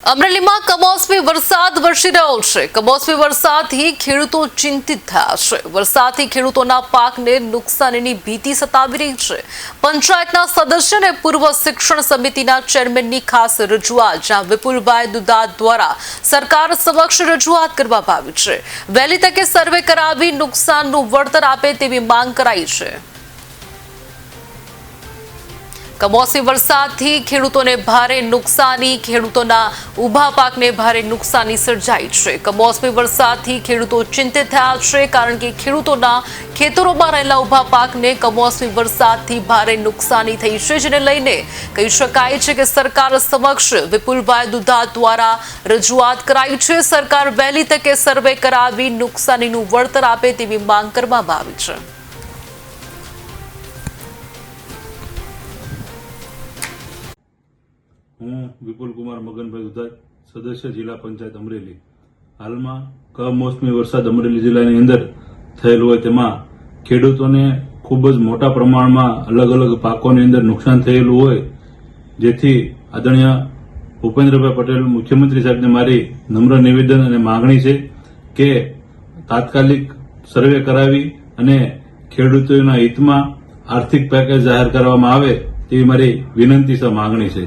અમરેલીમાં કમોસમી વરસાદ વરસી રહ્યો છે। કમોસમી વરસાદથી ખેડૂતો ચિંતિત થયા છે। વરસાદથી ખેડૂતોના પાકને નુકસાનીની ભીતિ સતાવી રહી છે। પંચાયતના સદસ્ય અને પૂર્વ શિક્ષણ સમિતિના ચેરમેનની ખાસ રજૂઆત, જ્યાં વિપુલભાઈ દુધાત દ્વારા સરકાર સમક્ષ રજૂઆત કરવામાં આવી છે। વહેલી તકે સર્વે કરાવી નુકસાનનું વળતર આપે તેવી માંગ કરાઈ છે। કમોસમી વરસાદથી ખેડૂતોને ભારે નુકસાની, ખેડૂતોના ઊભા પાકને ભારે નુકસાની સર્જાઈ છે। કમોસમી વરસાદથી ખેડૂતો ચિંતિત થયા છે, કારણ કે ખેડૂતોના ખેતરોમાં રહેલા ઊભા પાકને કમોસમી વરસાદથી ભારે નુકસાની થઈ છે, જેને લઈને કહી શકાય છે કે સરકાર સમક્ષ વિપુલભાઈ દુધાત દ્વારા રજૂઆત કરાઈ છે। સરકાર વહેલી તકે સર્વે કરાવી નુકસાનીનું વળતર આપે તેવી માંગ કરવામાં આવી છે। હું વિપુલ કુમાર મગનભાઈ દુધાત, સદસ્ય જિલ્લા પંચાયત અમરેલી। હાલમાં કમોસમી વરસાદ અમરેલી જિલ્લાની અંદર થયેલ હોય તેમાં ખેડૂતોને ખૂબ જ મોટા પ્રમાણમાં અલગ અલગ પાકોની અંદર નુકસાન થયેલું હોય, જેથી આદરણીય ભૂપેન્દ્રભાઈ પટેલ મુખ્યમંત્રી સાહેબને મારી નમ્ર નિવેદન અને માંગણી છે કે તાત્કાલિક સર્વે કરાવી અને ખેડૂતોના હિતમાં આર્થિક પેકેજ જાહેર કરવામાં આવે તેવી મારી વિનંતી છે, માંગણી છે।